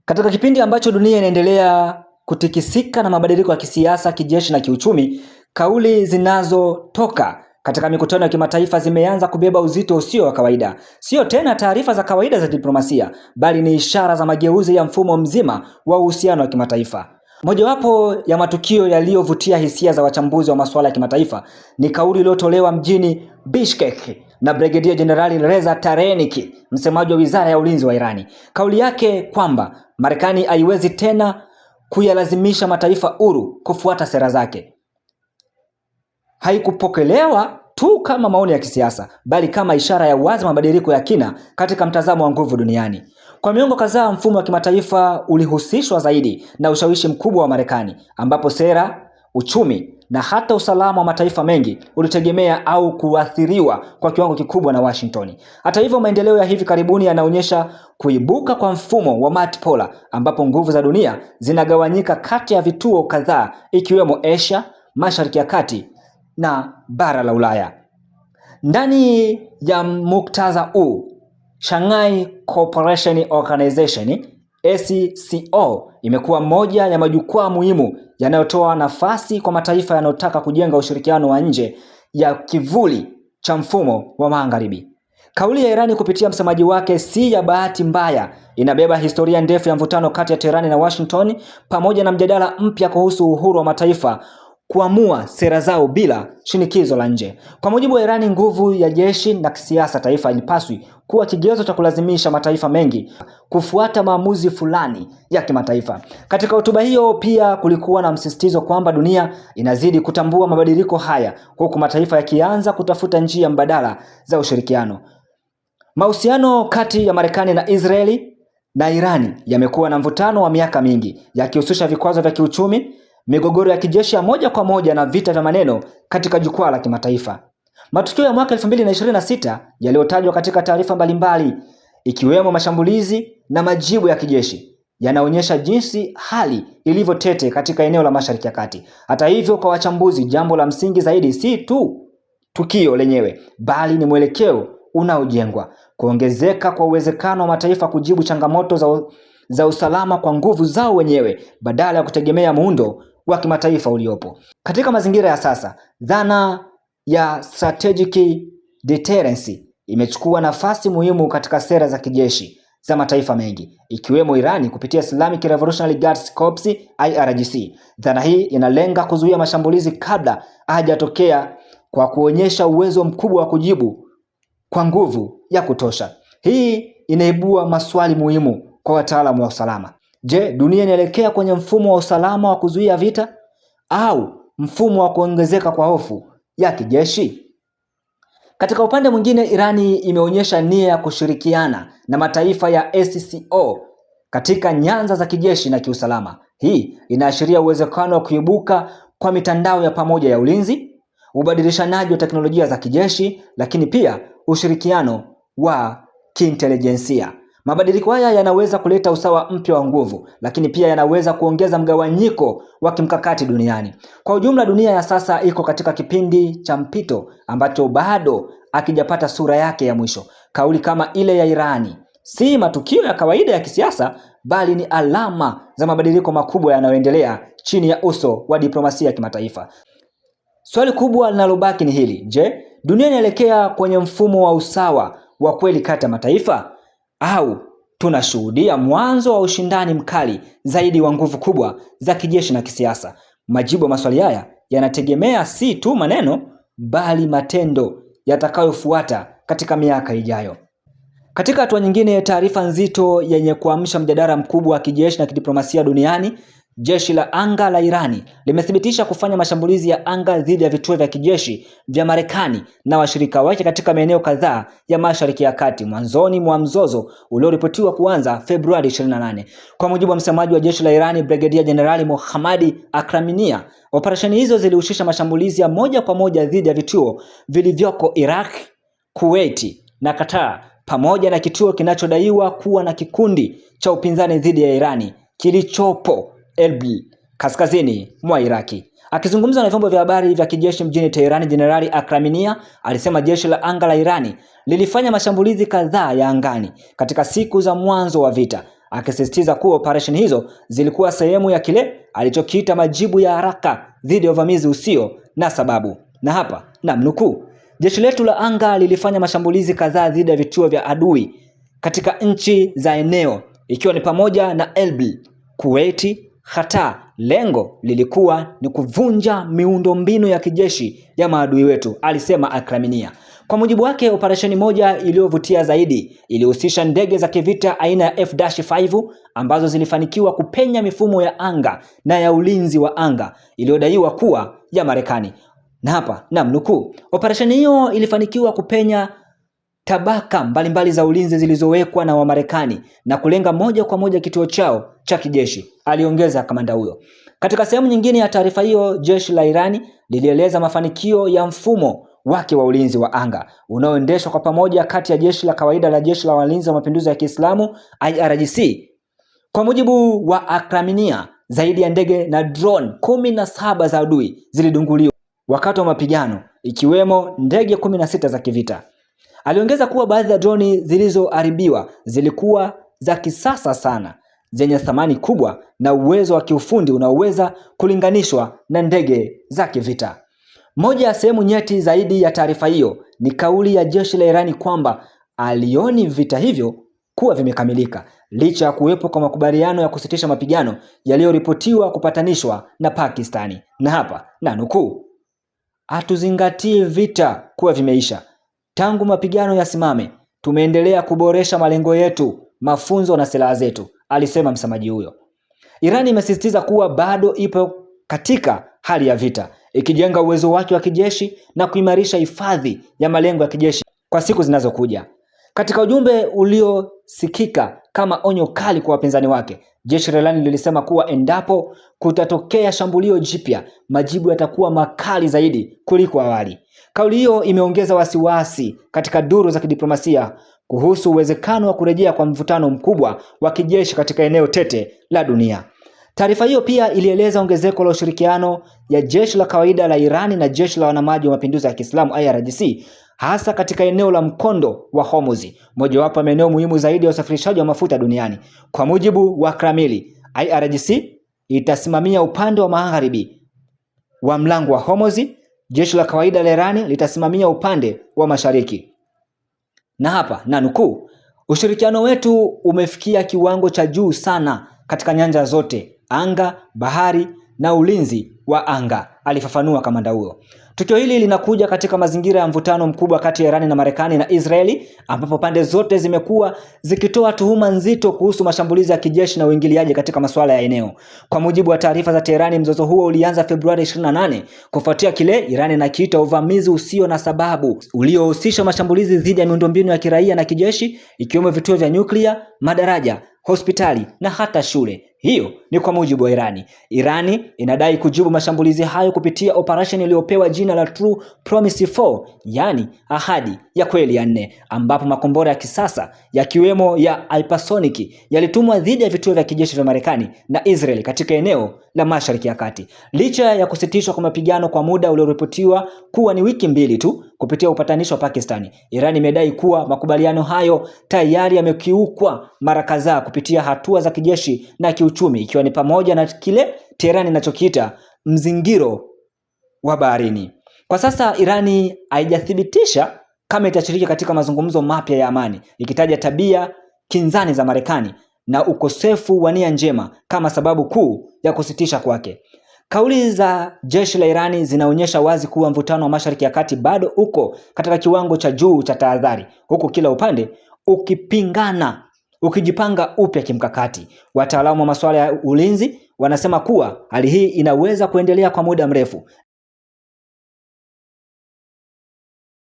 Katika kipindi ambacho dunia inaendelea kutikisika na mabadiliko ya kisiasa, kijeshi na kiuchumi, kauli zinazotoka katika mikutano ya kimataifa zimeanza kubeba uzito usio wa kawaida. Sio tena taarifa za kawaida za diplomasia, bali ni ishara za mageuzi ya mfumo mzima wa uhusiano wa kimataifa. Mojawapo ya matukio yaliyovutia hisia za wachambuzi wa masuala ya kimataifa ni kauli iliyotolewa mjini Bishkek na Brigadier General Reza Tareniki, msemaji wa Wizara ya Ulinzi wa Irani. Kauli yake kwamba Marekani haiwezi tena kuyalazimisha mataifa huru kufuata sera zake haikupokelewa tu kama maoni ya kisiasa, bali kama ishara ya wazi mabadiliko ya kina katika mtazamo wa nguvu duniani. Kwa miongo kadhaa, mfumo wa kimataifa ulihusishwa zaidi na ushawishi mkubwa wa Marekani, ambapo sera, uchumi na hata usalama wa mataifa mengi ulitegemea au kuathiriwa kwa kiwango kikubwa na Washington. Hata hivyo, maendeleo ya hivi karibuni yanaonyesha kuibuka kwa mfumo wa multipolar, ambapo nguvu za dunia zinagawanyika kati ya vituo kadhaa, ikiwemo Asia, Mashariki ya Kati na bara la Ulaya. Ndani ya muktadha huu, Shanghai Cooperation Organization SCO imekuwa moja ya majukwaa muhimu yanayotoa nafasi kwa mataifa yanayotaka kujenga ushirikiano wa nje ya kivuli cha mfumo wa Magharibi. Kauli ya Irani kupitia msemaji wake si ya bahati mbaya, inabeba historia ndefu ya mvutano kati ya Tehran na Washington, pamoja na mjadala mpya kuhusu uhuru wa mataifa kuamua sera zao bila shinikizo la nje. Kwa mujibu wa Irani, nguvu ya jeshi na kisiasa taifa ilipaswi kuwa kigezo cha kulazimisha mataifa mengi kufuata maamuzi fulani ya kimataifa. Katika hotuba hiyo pia kulikuwa na msisitizo kwamba dunia inazidi kutambua mabadiliko haya, huku mataifa yakianza kutafuta njia mbadala za ushirikiano. Mahusiano kati ya Marekani na Israeli na Irani yamekuwa na mvutano wa miaka mingi, yakihusisha vikwazo vya kiuchumi, migogoro ya kijeshi ya moja kwa moja na vita vya maneno katika jukwaa la kimataifa. Matukio ya mwaka 2026 yaliyotajwa katika taarifa mbalimbali, ikiwemo mashambulizi na majibu ya kijeshi, yanaonyesha jinsi hali ilivyo tete katika eneo la Mashariki ya Kati. Hata hivyo, kwa wachambuzi, jambo la msingi zaidi si tu tukio lenyewe, bali ni mwelekeo unaojengwa. Kuongezeka kwa uwezekano wa mataifa kujibu changamoto za usalama kwa nguvu zao wenyewe badala ya kutegemea muundo wa kimataifa uliopo. Katika mazingira ya sasa, dhana ya strategic deterrence imechukua nafasi muhimu katika sera za kijeshi za mataifa mengi, ikiwemo Irani kupitia Islamic Revolutionary Guards Corps IRGC. Dhana hii inalenga kuzuia mashambulizi kabla hajatokea kwa kuonyesha uwezo mkubwa wa kujibu kwa nguvu ya kutosha. Hii inaibua maswali muhimu kwa wataalamu wa usalama. Je, dunia inaelekea kwenye mfumo wa usalama wa kuzuia vita au mfumo wa kuongezeka kwa hofu ya kijeshi? Katika upande mwingine, Irani imeonyesha nia ya kushirikiana na mataifa ya SCO katika nyanja za kijeshi na kiusalama. Hii inaashiria uwezekano wa kuibuka kwa mitandao ya pamoja ya ulinzi, ubadilishanaji wa teknolojia za kijeshi, lakini pia ushirikiano wa kiintelijensia. Mabadiliko haya yanaweza kuleta usawa mpya wa nguvu, lakini pia yanaweza kuongeza mgawanyiko wa kimkakati duniani. Kwa ujumla, dunia ya sasa iko katika kipindi cha mpito ambacho bado hakijapata sura yake ya mwisho. Kauli kama ile ya Irani si matukio ya kawaida ya kisiasa, bali ni alama za mabadiliko makubwa yanayoendelea chini ya uso wa diplomasia ya kimataifa. Swali kubwa linalobaki ni hili: je, dunia inaelekea kwenye mfumo wa usawa wa kweli kati ya mataifa, au tunashuhudia mwanzo wa ushindani mkali zaidi wa nguvu kubwa za kijeshi na kisiasa? Majibu ya maswali haya yanategemea si tu maneno, bali matendo yatakayofuata katika miaka ijayo. Katika hatua nyingine, taarifa nzito yenye kuamsha mjadala mkubwa wa kijeshi na kidiplomasia duniani, jeshi la anga la Irani limethibitisha kufanya mashambulizi ya anga dhidi ya vituo vya kijeshi vya Marekani na washirika wake katika maeneo kadhaa ya Mashariki ya Kati mwanzoni mwa mzozo ulioripotiwa kuanza Februari 28. Kwa mujibu wa msemaji wa jeshi la Irani, Brigadier General Mohammadi Akraminia, operesheni hizo zilihusisha mashambulizi ya moja kwa moja dhidi ya vituo vilivyoko Iraq, Kuwait na Qatar, pamoja na kituo kinachodaiwa kuwa na kikundi cha upinzani dhidi ya Irani kilichopo Erbil, kaskazini mwa Iraki. Akizungumza na vyombo vya habari vya kijeshi mjini Tehran, Jenerali Akraminia alisema jeshi la anga la Irani lilifanya mashambulizi kadhaa ya angani katika siku za mwanzo wa vita, akisisitiza kuwa operesheni hizo zilikuwa sehemu ya kile alichokiita majibu ya haraka dhidi ya uvamizi usio na sababu. Na hapa namnukuu, jeshi letu la anga lilifanya mashambulizi kadhaa dhidi ya vituo vya adui katika nchi za eneo, ikiwa ni pamoja na Erbil, Kuwait, Qatar. Lengo lilikuwa ni kuvunja miundombinu ya kijeshi ya maadui wetu, alisema Akraminia. Kwa mujibu wake, operesheni moja iliyovutia zaidi ilihusisha ndege za kivita aina ya F-5 ambazo zilifanikiwa kupenya mifumo ya anga na ya ulinzi wa anga iliyodaiwa kuwa ya Marekani. Na hapa namnukuu, operesheni hiyo ilifanikiwa kupenya tabaka mbalimbali za ulinzi zilizowekwa na Wamarekani na kulenga moja kwa moja kituo chao cha kijeshi, aliongeza kamanda huyo. Katika sehemu nyingine ya taarifa hiyo, jeshi la Irani lilieleza mafanikio ya mfumo wake wa ulinzi wa anga unaoendeshwa kwa pamoja kati ya jeshi la kawaida la jeshi la walinzi wa mapinduzi ya Kiislamu IRGC. Kwa mujibu wa Akraminia, zaidi ya ndege na drone 17 za adui zilidunguliwa wakati wa mapigano, ikiwemo ndege 16 za kivita. Aliongeza kuwa baadhi ya droni zilizoharibiwa zilikuwa za kisasa sana, zenye thamani kubwa na uwezo wa kiufundi unaoweza kulinganishwa na ndege za kivita. Moja ya sehemu nyeti zaidi ya taarifa hiyo ni kauli ya jeshi la Irani kwamba alioni vita hivyo kuwa vimekamilika licha ya kuwepo kwa makubaliano ya kusitisha mapigano yaliyoripotiwa kupatanishwa na Pakistani. Na hapa na nukuu, hatuzingatii vita kuwa vimeisha. Tangu mapigano yasimame, tumeendelea kuboresha malengo yetu, mafunzo na silaha zetu, alisema msemaji huyo. Irani imesisitiza kuwa bado ipo katika hali ya vita, ikijenga uwezo wake wa kijeshi na kuimarisha hifadhi ya malengo ya kijeshi kwa siku zinazokuja. Katika ujumbe uliosikika kama onyo kali kwa wapinzani wake, jeshi la Irani lilisema kuwa endapo kutatokea shambulio jipya, majibu yatakuwa makali zaidi kuliko awali. Kauli hiyo imeongeza wasiwasi katika duru za kidiplomasia kuhusu uwezekano wa kurejea kwa mvutano mkubwa wa kijeshi katika eneo tete la dunia. Taarifa hiyo pia ilieleza ongezeko la ushirikiano ya jeshi la kawaida la Irani na jeshi la wanamaji wa mapinduzi ya Kiislamu IRGC, hasa katika eneo la mkondo wa Hormuz, mojawapo ya maeneo muhimu zaidi ya usafirishaji wa mafuta duniani. Kwa mujibu wa Kramili, IRGC itasimamia upande wa magharibi wa mlango wa Hormuz, jeshi la kawaida la Irani litasimamia upande wa mashariki. Na hapa na nukuu, ushirikiano wetu umefikia kiwango cha juu sana katika nyanja zote, anga, bahari na ulinzi wa anga, alifafanua kamanda huyo. Tukio hili linakuja katika mazingira ya mvutano mkubwa kati ya Irani na Marekani na Israeli, ambapo pande zote zimekuwa zikitoa tuhuma nzito kuhusu mashambulizi ya kijeshi na uingiliaji katika masuala ya eneo. Kwa mujibu wa taarifa za Teherani, mzozo huo ulianza Februari 28 kufuatia kile Irani inakiita uvamizi usio na sababu uliohusisha mashambulizi dhidi ya miundombinu ya kiraia na kijeshi, ikiwemo vituo vya nyuklia, madaraja, hospitali na hata shule. Hiyo ni kwa mujibu wa Irani. Irani inadai kujibu mashambulizi hayo kupitia operation iliyopewa jina la True Promise 4, yani ahadi ya kweli ya 4, ambapo makombora ya kisasa yakiwemo ya hypersonic yalitumwa dhidi ya vituo vya kijeshi vya Marekani na Israeli katika eneo la Mashariki ya Kati. Licha ya kusitishwa kwa mapigano kwa muda ulioripotiwa kuwa ni wiki 2 tu kupitia upatanishi wa Pakistani, Iran imedai kuwa makubaliano hayo tayari yamekiukwa mara kadhaa kupitia hatua za kijeshi na kiuchumi, ikiwa ni pamoja na kile Tehran inachokiita mzingiro wa baharini. Kwa sasa Irani haijathibitisha kama itashiriki katika mazungumzo mapya ya amani, ikitaja tabia kinzani za Marekani na ukosefu wa nia njema kama sababu kuu ya kusitisha kwake. Kauli za jeshi la Irani zinaonyesha wazi kuwa mvutano wa Mashariki ya Kati bado uko katika kiwango cha juu cha tahadhari, huku kila upande ukijipanga upya kimkakati. Wataalamu wa masuala ya ulinzi wanasema kuwa hali hii inaweza kuendelea kwa muda mrefu